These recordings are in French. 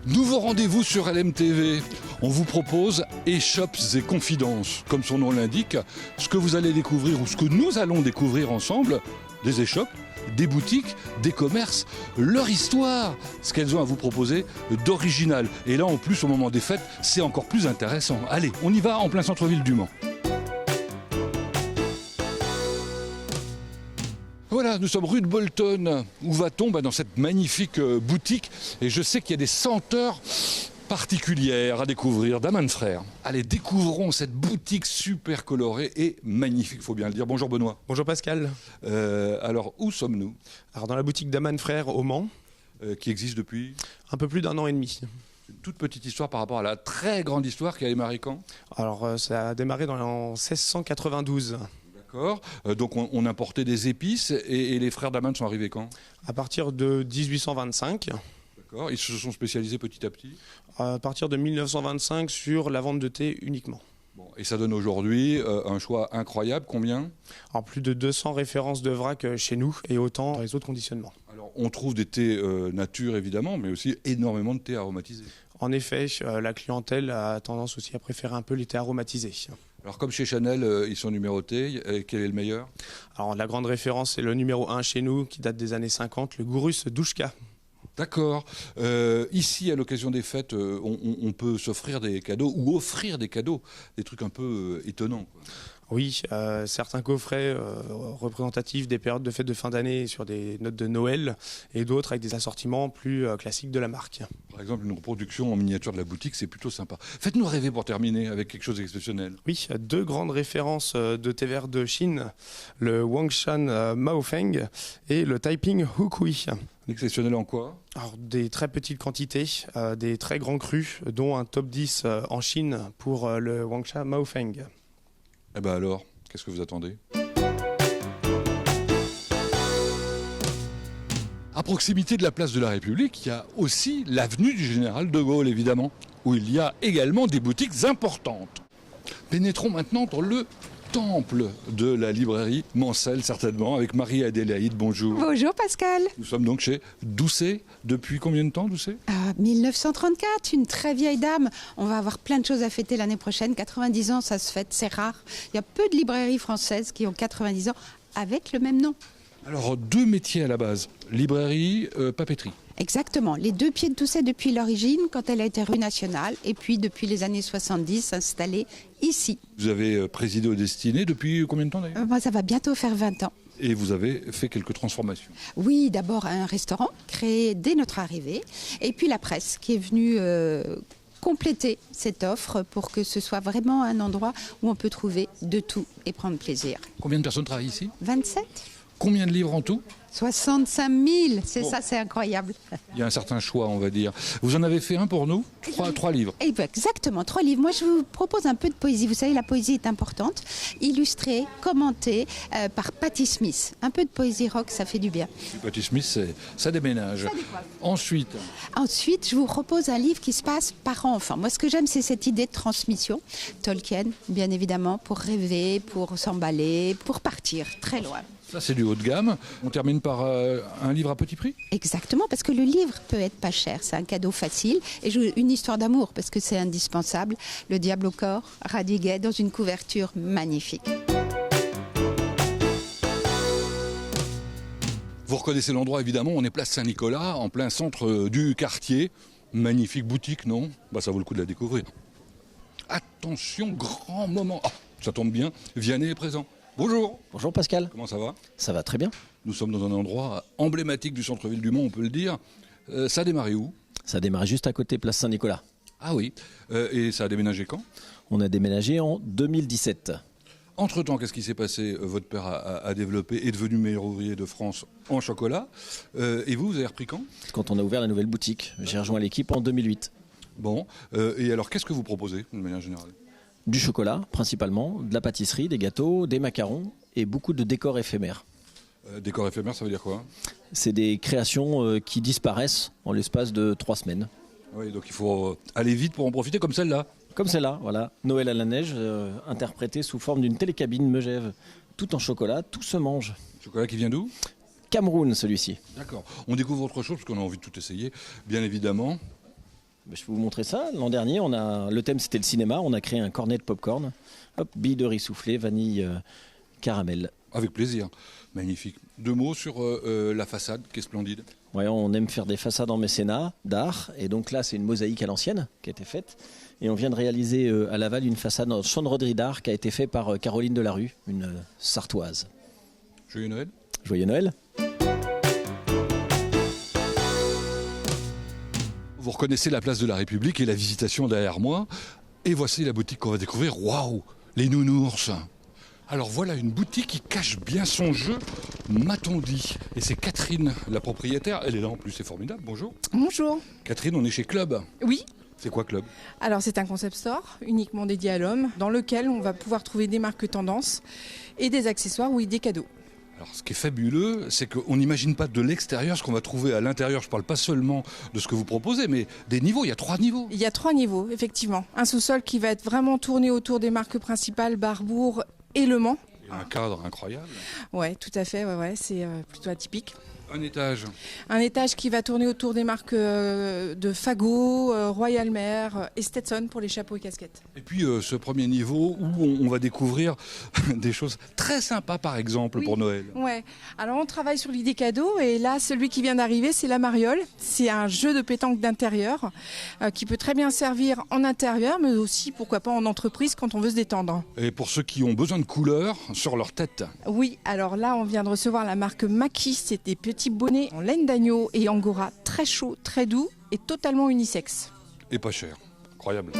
Nouveau rendez-vous sur LMTV. On vous propose Échoppes et Confidences. Comme son nom l'indique, ce que vous allez découvrir ou ce que nous allons découvrir ensemble, des échoppes, des boutiques, des commerces, leur histoire, ce qu'elles ont à vous proposer d'original. Et là, en plus, au moment des fêtes, c'est encore plus intéressant. Allez, on y va en plein centre-ville du Mans. Voilà, nous sommes rue de Bolton. Où va-t-on? Dans cette magnifique boutique. Et je sais qu'il y a des senteurs particulières à découvrir d'Amann Frères. Allez, découvrons cette boutique super colorée et magnifique, il faut bien le dire. Bonjour Benoît. Bonjour Pascal. Alors, où sommes-nous? Alors dans la boutique d'Amann Frères au Mans. Qui existe depuis un peu plus d'1 an et demi. Une toute petite histoire par rapport à la très grande histoire qui a démarré quand? Alors ça a démarré en 1692. D'accord. Donc on importait des épices et les frères d'Amann sont arrivés quand? À partir de 1825. D'accord. Ils se sont spécialisés petit à petit? À partir de 1925 sur la vente de thé uniquement. Bon, et ça donne aujourd'hui un choix incroyable. Combien? Alors plus de 200 références de vrac chez nous et autant dans les autres conditionnements. Alors on trouve des thés nature évidemment, mais aussi énormément de thés aromatisés. En effet, la clientèle a tendance aussi à préférer un peu les thés aromatisés. Alors comme chez Chanel, ils sont numérotés, quel est le meilleur? Alors la grande référence, c'est le numéro 1 chez nous qui date des années 50, le Gourus Douchka. D'accord. Ici, à l'occasion des fêtes, on peut s'offrir des cadeaux ou offrir des cadeaux, des trucs un peu étonnants, quoi. Oui, certains coffrets représentatifs des périodes de fêtes de fin d'année sur des notes de Noël et d'autres avec des assortiments plus classiques de la marque. Par exemple, une reproduction en miniature de la boutique, c'est plutôt sympa. Faites-nous rêver pour terminer avec quelque chose d'exceptionnel. Oui, deux grandes références de thé vert de Chine, le Wangshan Maofeng et le Taiping Hukui. Exceptionnel en quoi? Alors, des très petites quantités, des très grands crus, dont un top 10 en Chine pour le Wangshan Maofeng. Eh bien alors, qu'est-ce que vous attendez? À proximité de la place de la République, il y a aussi l'avenue du Général de Gaulle, évidemment, où il y a également des boutiques importantes. Pénétrons maintenant dans le temple de la librairie Mansell, certainement, avec Marie-Adélaïde. Bonjour. Bonjour Pascal. Nous sommes donc chez Doucet. Depuis combien de temps, Doucet? 1934, une très vieille dame. On va avoir plein de choses à fêter l'année prochaine. 90 ans, ça se fête, c'est rare. Il y a peu de librairies françaises qui ont 90 ans avec le même nom. Alors, deux métiers à la base. Librairie, papeterie. Exactement. Les deux pieds de Doucet depuis l'origine, quand elle a été rue nationale, et puis depuis les années 70, installée ici. Vous avez présidé au Destiné depuis combien de temps d'ailleurs? Ça va bientôt faire 20 ans. Et vous avez fait quelques transformations. Oui, d'abord un restaurant créé dès notre arrivée, et puis la presse qui est venue compléter cette offre pour que ce soit vraiment un endroit où on peut trouver de tout et prendre plaisir. Combien de personnes travaillent ici? 27? Combien de livres en tout? 65 000, c'est Bon. ça, c'est incroyable. Il y a un certain choix, on va dire. Vous en avez fait un pour nous? Trois livres. Et bien, exactement, 3 livres. Moi, je vous propose un peu de poésie. Vous savez, la poésie est importante. Illustrée, commentée par Patti Smith. Un peu de poésie rock, ça fait du bien. Patti Smith, ça déménage. Ensuite, Ensuite, je vous propose un livre qui se passe parents-enfants. Moi, ce que j'aime, c'est cette idée de transmission. Tolkien, bien évidemment, pour rêver, pour s'emballer, pour partir très loin. ça c'est du haut de gamme. On termine par un livre à petit prix? Exactement, parce que le livre peut être pas cher, c'est un cadeau facile. Et une histoire d'amour, parce que c'est indispensable. Le diable au corps, Radiguet, dans une couverture magnifique. Vous reconnaissez l'endroit évidemment, on est place Saint-Nicolas, en plein centre du quartier. Magnifique boutique, non? Ça vaut le coup de la découvrir. Attention, grand moment. Ah, ça tombe bien, Vianney est présent. Bonjour. Bonjour Pascal. Comment ça va? Ça va très bien. Nous sommes dans un endroit emblématique du centre-ville du Mans, on peut le dire. Ça a démarré où? Ça a démarré juste à côté, place Saint-Nicolas. Ah oui. Et ça a déménagé quand? On a déménagé en 2017. Entre-temps, qu'est-ce qui s'est passé? Votre père a développé, est devenu meilleur ouvrier de France en chocolat. Et vous avez repris quand? Quand on a ouvert la nouvelle boutique, j'ai rejoint l'équipe en 2008. Bon. Et alors, qu'est-ce que vous proposez, de manière générale? Du chocolat, principalement, de la pâtisserie, des gâteaux, des macarons et beaucoup de décors éphémères. Décor éphémère, ça veut dire quoi? C'est des créations qui disparaissent en l'espace de 3 semaines. Oui, donc il faut aller vite pour en profiter, comme celle-là. Comme celle-là, voilà. Noël à la neige, interprété sous forme d'une télécabine Megève. Tout en chocolat, tout se mange. Chocolat qui vient d'où? Cameroun, celui-ci. D'accord. On découvre autre chose, parce qu'on a envie de tout essayer, bien évidemment. Je peux vous montrer ça. L'an dernier, le thème c'était le cinéma. On a créé un cornet de popcorn. Hop, billes de riz soufflé, vanille, caramel. Avec plaisir. Magnifique. 2 mots sur la façade qui est splendide. Ouais, on aime faire des façades en mécénat d'art. Et donc là, c'est une mosaïque à l'ancienne qui a été faite. Et on vient de réaliser à Laval une façade en chanvrerie d'art qui a été faite par Caroline Delarue, une Sartoise. Joyeux Noël. Joyeux Noël. Vous reconnaissez la place de la République et la Visitation derrière moi. Et voici la boutique qu'on va découvrir. Waouh, les nounours. Alors voilà une boutique qui cache bien son jeu, m'a-t-on dit. Et c'est Catherine, la propriétaire. Elle est là en plus, c'est formidable. Bonjour. Bonjour. Catherine, on est chez Club. Oui. C'est quoi Club? Alors c'est un concept store uniquement dédié à l'homme dans lequel on va pouvoir trouver des marques tendances et des accessoires ou des cadeaux. Alors, ce qui est fabuleux, c'est qu'on n'imagine pas de l'extérieur ce qu'on va trouver à l'intérieur. Je ne parle pas seulement de ce que vous proposez, mais des niveaux. Il y a 3 niveaux. Il y a 3 niveaux, effectivement. Un sous-sol qui va être vraiment tourné autour des marques principales, Barbour et Le Mans. Il y a un cadre incroyable. Ouais, tout à fait, ouais, c'est plutôt atypique. Un étage. Un étage qui va tourner autour des marques de Fago, Royal Mer et Stetson pour les chapeaux et casquettes. Et puis ce premier niveau où on va découvrir des choses très sympas, par exemple, Oui. pour Noël. Ouais. Alors on travaille sur l'idée cadeau et là celui qui vient d'arriver c'est la mariole. C'est un jeu de pétanque d'intérieur qui peut très bien servir en intérieur mais aussi pourquoi pas en entreprise quand on veut se détendre. Et pour ceux qui ont besoin de couleurs sur leur tête. Oui, alors là on vient de recevoir la marque Maki, c'est des petits bonnets en laine d'agneau et angora très chaud, très doux et totalement unisexe. Et pas cher. Incroyable.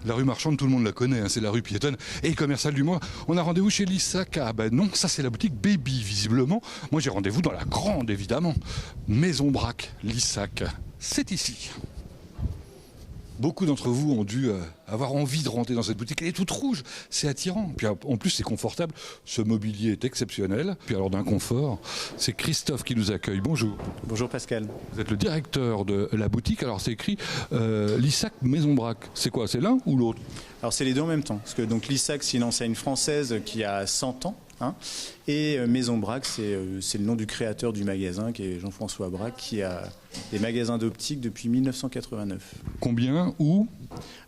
La rue marchande, tout le monde la connaît, hein, c'est la rue piétonne et commerciale du mois. On a rendez-vous chez Lissac. Ah ben non, ça c'est la boutique Baby, visiblement. Moi j'ai rendez-vous dans la grande, évidemment. Maison Braque, Lissac. C'est ici. Beaucoup d'entre vous ont dû avoir envie de rentrer dans cette boutique. Elle est toute rouge, c'est attirant. Puis en plus, c'est confortable. Ce mobilier est exceptionnel. Puis alors d'un confort, c'est Christophe qui nous accueille. Bonjour. Bonjour Pascal. Vous êtes le directeur de la boutique. Alors c'est écrit Lissac Maison Braque. C'est quoi? C'est l'un ou l'autre? Alors c'est les deux en même temps. Parce que donc Lissac, c'est une enseigne française qui a 100 ans. Hein, et Maison Braque, c'est le nom du créateur du magasin, qui est Jean-François Braque, qui a des magasins d'optique depuis 1989. Combien? Où?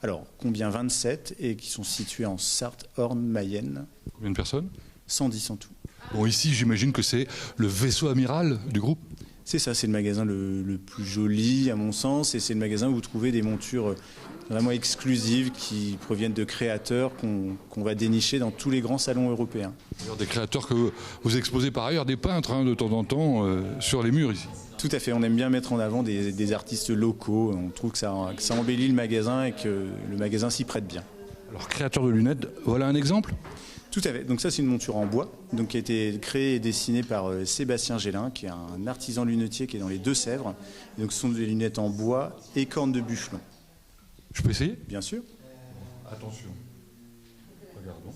Alors, combien? 27 et qui sont situés en Sarthe, Orne, Mayenne. Combien de personnes? 110 en tout. Bon, ici, j'imagine que c'est le vaisseau amiral du groupe. C'est ça, c'est le magasin le plus joli à mon sens, et c'est le magasin où vous trouvez des montures vraiment exclusives qui proviennent de créateurs qu'on va dénicher dans tous les grands salons européens. D'ailleurs, des créateurs que vous exposez par ailleurs, des peintres hein, de temps en temps sur les murs ici. Tout à fait, on aime bien mettre en avant des artistes locaux, on trouve que ça embellit le magasin et que le magasin s'y prête bien. Alors, créateur de lunettes, voilà un exemple? Tout à fait, donc ça c'est une monture en bois, donc qui a été créée et dessinée par Sébastien Gélin, qui est un artisan lunetier qui est dans les Deux-Sèvres. Et donc ce sont des lunettes en bois et cornes de bufflon. Je peux essayer? Bien sûr. Attention. Regardons.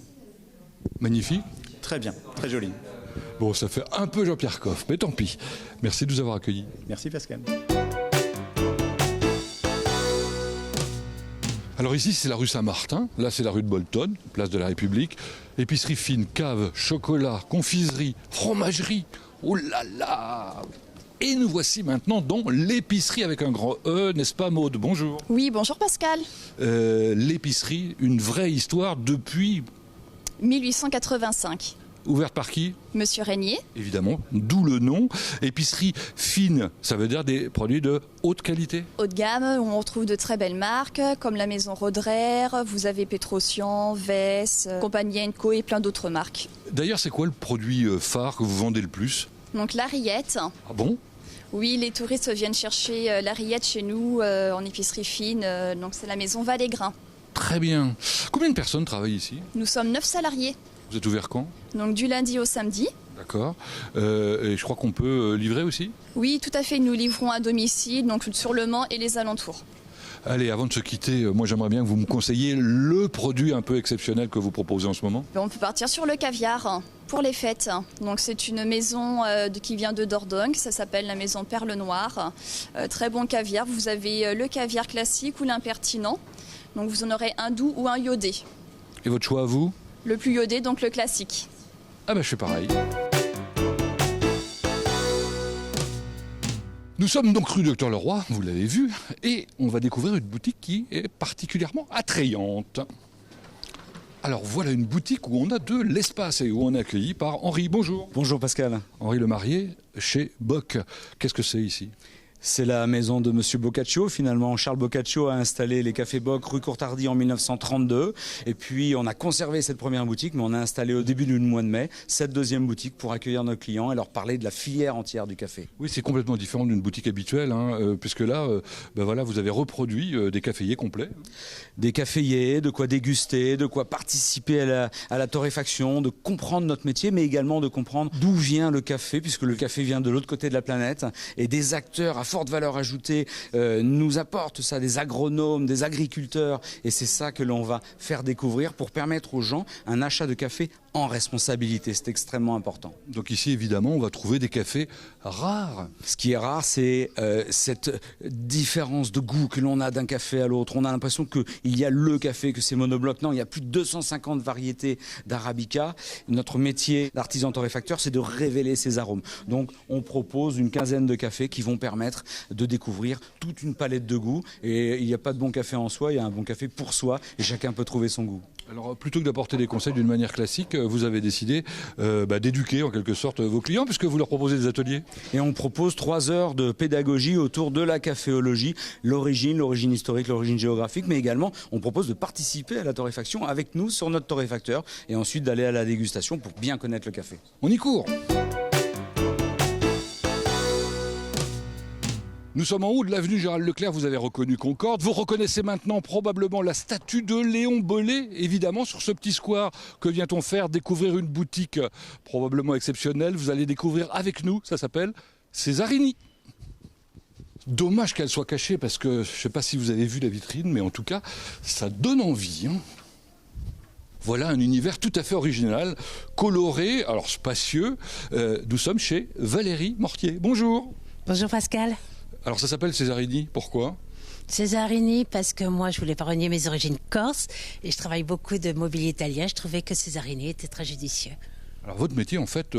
Magnifique. Très bien, très joli. Bon, ça fait un peu Jean-Pierre Coff, mais tant pis. Merci de nous avoir accueillis. Merci Pascal. Alors ici, c'est la rue Saint-Martin. Là, c'est la rue de Bolton, place de la République. Épicerie fine, cave, chocolat, confiserie, fromagerie. Oh là là! Et nous voici maintenant dans l'épicerie avec un grand E, n'est-ce pas Maude? Bonjour. Oui, bonjour Pascal. L'épicerie, une vraie histoire depuis... 1885. Ouverte par qui? Monsieur Régnier. Évidemment, d'où le nom. Épicerie fine, ça veut dire des produits de haute qualité. Haut de gamme, où on retrouve de très belles marques, comme la maison Roderer, vous avez Petrosian, Vess, Compagnie Co et plein d'autres marques. D'ailleurs, c'est quoi le produit phare que vous vendez le plus? Donc la rillette. Ah bon? Oui, les touristes viennent chercher la rillette chez nous en épicerie fine, donc c'est la maison Valégrin. Très bien. Combien de personnes travaillent ici? Nous sommes 9 salariés, Vous êtes ouvert quand? donc du lundi au samedi. D'accord. Et je crois qu'on peut livrer aussi? Oui, tout à fait, nous livrons à domicile, donc sur le Mans et les alentours. Allez, avant de se quitter, moi j'aimerais bien que vous me conseilliez le produit un peu exceptionnel que vous proposez en ce moment. On peut partir sur le caviar pour les fêtes. Donc c'est une maison qui vient de Dordogne, ça s'appelle la maison Perle Noire. Très bon caviar, vous avez le caviar classique ou l'impertinent. Donc vous en aurez un doux ou un iodé. Et votre choix à vous? Le plus iodé, donc le classique. Ah bah je fais pareil. Nous sommes donc rue Docteur Leroy, vous l'avez vu, et on va découvrir une boutique qui est particulièrement attrayante. Alors voilà une boutique où on a de l'espace et où on est accueilli par Henri. Bonjour. Bonjour Pascal. Henri Lemarié chez Bock. Qu'est-ce que c'est ici ? C'est la maison de Monsieur Boccaccio. Finalement, Charles Boccaccio a installé les cafés Bock rue Courtardy en 1932. Et puis, on a conservé cette première boutique, mais on a installé au début du mois de mai cette deuxième boutique pour accueillir nos clients et leur parler de la filière entière du café. Oui, c'est complètement différent d'une boutique habituelle, puisque là, voilà, vous avez reproduit des caféiers complets. Des caféiers, de quoi déguster, de quoi participer à la torréfaction, de comprendre notre métier, mais également de comprendre d'où vient le café, puisque le café vient de l'autre côté de la planète. Et des acteurs à forte valeur ajoutée nous apportent ça, des agronomes, des agriculteurs. Et c'est ça que l'on va faire découvrir pour permettre aux gens un achat de café en responsabilité. C'est extrêmement important. Donc ici, évidemment, on va trouver des cafés rares. Ce qui est rare, c'est cette différence de goût que l'on a d'un café à l'autre. On a l'impression qu'il y a le café, que c'est monobloc. Non, il y a plus de 250 variétés d'arabica. Notre métier d'artisan torréfacteur, c'est de révéler ces arômes. Donc, on propose une quinzaine de cafés qui vont permettre de découvrir toute une palette de goûts. Et il n'y a pas de bon café en soi, il y a un bon café pour soi. Et chacun peut trouver son goût. Alors, plutôt que d'apporter des conseils d'une manière classique, vous avez décidé d'éduquer en quelque sorte vos clients, puisque vous leur proposez des ateliers. Et on propose 3 heures de pédagogie autour de la caféologie, l'origine historique, l'origine géographique, mais également on propose de participer à la torréfaction avec nous sur notre torréfacteur et ensuite d'aller à la dégustation pour bien connaître le café. On y court. Nous sommes en haut de l'avenue Gérald Leclerc, vous avez reconnu Concorde. Vous reconnaissez maintenant probablement la statue de Léon Bollet, évidemment, sur ce petit square. Que vient-on faire ? Découvrir une boutique probablement exceptionnelle. Vous allez découvrir avec nous, ça s'appelle Césarini. Dommage qu'elle soit cachée parce que je ne sais pas si vous avez vu la vitrine, mais en tout cas, ça donne envie. Voilà un univers tout à fait original, coloré, alors spacieux. Nous sommes chez Valérie Mortier. Bonjour. Bonjour Pascal. Alors ça s'appelle Césarini, pourquoi ? Césarini parce que moi je voulais pas renier mes origines corses et je travaille beaucoup de mobilier italien. Je trouvais que Césarini était très judicieux. Alors votre métier en fait,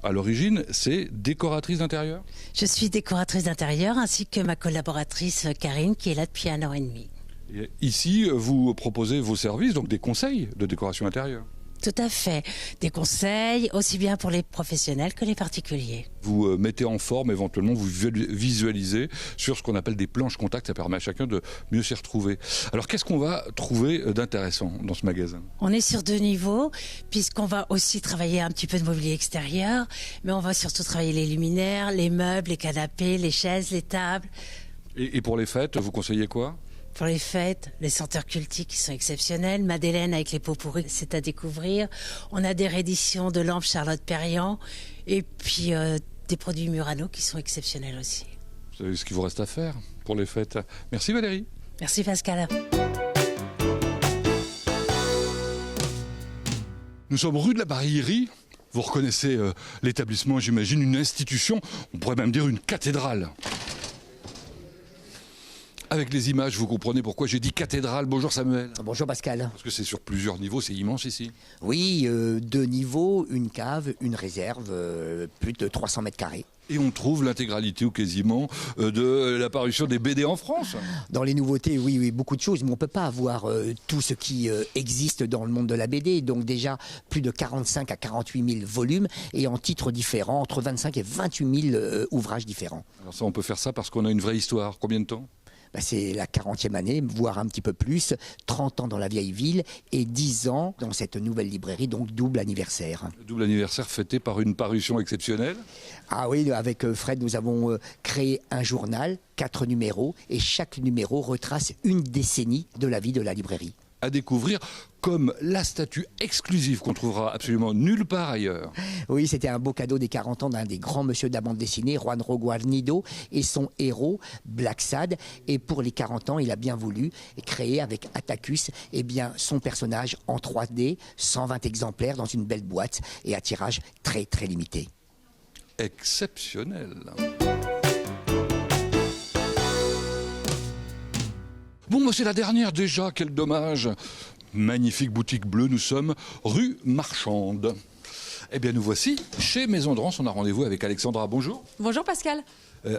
à l'origine, c'est décoratrice d'intérieur ? Je suis décoratrice d'intérieur ainsi que ma collaboratrice Karine qui est là depuis 1 an et demi. Et ici, vous proposez vos services, donc des conseils de décoration intérieure ? Tout à fait. Des conseils aussi bien pour les professionnels que les particuliers. Vous mettez en forme, éventuellement, vous visualisez sur ce qu'on appelle des planches contact. Ça permet à chacun de mieux s'y retrouver. Alors, qu'est-ce qu'on va trouver d'intéressant dans ce magasin ? On est sur 2 niveaux, puisqu'on va aussi travailler un petit peu de mobilier extérieur, mais on va surtout travailler les luminaires, les meubles, les canapés, les chaises, les tables. Et pour les fêtes, vous conseillez quoi ? Pour les fêtes, les senteurs cultiques qui sont exceptionnelles. Madeleine avec les pots pourris, c'est à découvrir. On a des rééditions de lampes Charlotte Perriand. Et puis des produits Murano qui sont exceptionnels aussi. Vous savez ce qu'il vous reste à faire pour les fêtes. Merci Valérie. Merci Pascal. Nous sommes rue de la Barillerie. Vous reconnaissez l'établissement, j'imagine, une institution. On pourrait même dire une cathédrale. Avec les images, vous comprenez pourquoi j'ai dit cathédrale. Bonjour Samuel. Bonjour Pascal. Parce que c'est sur plusieurs niveaux, c'est immense ici. Oui, 2 niveaux, une cave, une réserve, plus de 300 mètres carrés. Et on trouve l'intégralité ou quasiment de la parution des BD en France. Dans les nouveautés, oui, beaucoup de choses, mais on ne peut pas avoir tout ce qui existe dans le monde de la BD. Donc déjà, plus de 45 à 48 000 volumes et en titres différents, entre 25 et 28 000 ouvrages différents. Alors ça, on peut faire ça parce qu'on a une vraie histoire. Combien de temps ? C'est la 40e année, voire un petit peu plus, 30 ans dans la vieille ville et 10 ans dans cette nouvelle librairie, donc double anniversaire. Double anniversaire fêté par une parution exceptionnelle. Ah oui, avec Fred, nous avons créé un journal, 4 numéros, et chaque numéro retrace une décennie de la vie de la librairie. À découvrir comme la statue exclusive qu'on trouvera absolument nulle part ailleurs. Oui, c'était un beau cadeau des 40 ans d'un des grands monsieur de la bande dessinée, Juan Roguarnido, et son héros, Black Sad. Et pour les 40 ans, il a bien voulu créer avec Atticus son personnage en 3D, 120 exemplaires dans une belle boîte et à tirage très très limité. Exceptionnel. Bon, c'est la dernière déjà, quel dommage. Magnifique boutique bleue, nous sommes rue Marchande. Eh bien, nous voici chez Maison de Rance. On a rendez-vous avec Alexandra. Bonjour. Bonjour Pascal.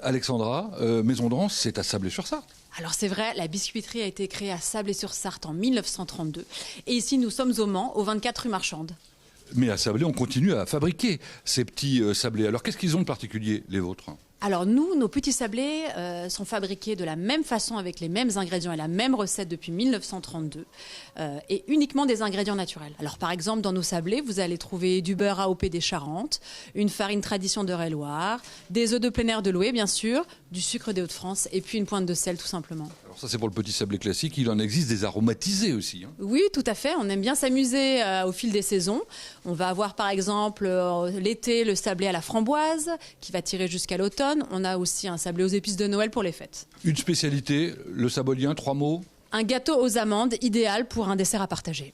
Alexandra, Maison de Rance, c'est à Sablé-sur-Sarthe. Alors c'est vrai, la biscuiterie a été créée à Sablé-sur-Sarthe en 1932. Et ici, nous sommes au Mans, au 24 rue Marchande. Mais à Sablé, on continue à fabriquer ces petits sablés. Alors, qu'est-ce qu'ils ont de particulier, les vôtres? Alors nous, nos petits sablés sont fabriqués de la même façon, avec les mêmes ingrédients et la même recette depuis 1932, et uniquement des ingrédients naturels. Alors par exemple, dans nos sablés, vous allez trouver du beurre AOP des Charentes, une farine tradition d'Eure-et-Loir, des œufs de plein air de Loué, bien sûr, du sucre des Hauts-de-France, et puis une pointe de sel, tout simplement. Alors ça, c'est pour le petit sablé classique. Il en existe des aromatisés aussi. Oui, tout à fait. On aime bien s'amuser au fil des saisons. On va avoir par exemple l'été le sablé à la framboise, qui va tirer jusqu'à l'automne. On a aussi un sablé aux épices de Noël pour les fêtes. Une spécialité, le sabolien, 3 mots? Un gâteau aux amandes, idéal pour un dessert à partager.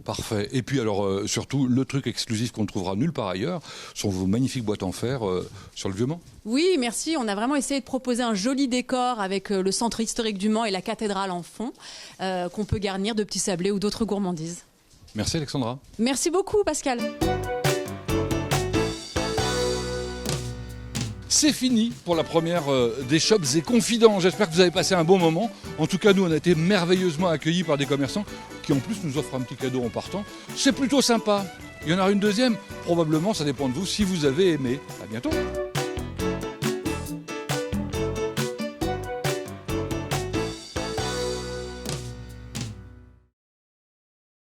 Parfait. Et puis alors, surtout, le truc exclusif qu'on ne trouvera nulle part ailleurs sont vos magnifiques boîtes en fer sur le Vieux-Mans. Oui, merci. On a vraiment essayé de proposer un joli décor avec le centre historique du Mans et la cathédrale en fond, qu'on peut garnir de petits sablés ou d'autres gourmandises. Merci Alexandra. Merci beaucoup Pascal. C'est fini pour la première des Shops et Confidents. J'espère que vous avez passé un bon moment. En tout cas, nous, on a été merveilleusement accueillis par des commerçants qui, en plus, nous offrent un petit cadeau en partant. C'est plutôt sympa. Il y en aura une deuxième? Probablement, ça dépend de vous si vous avez aimé. À bientôt.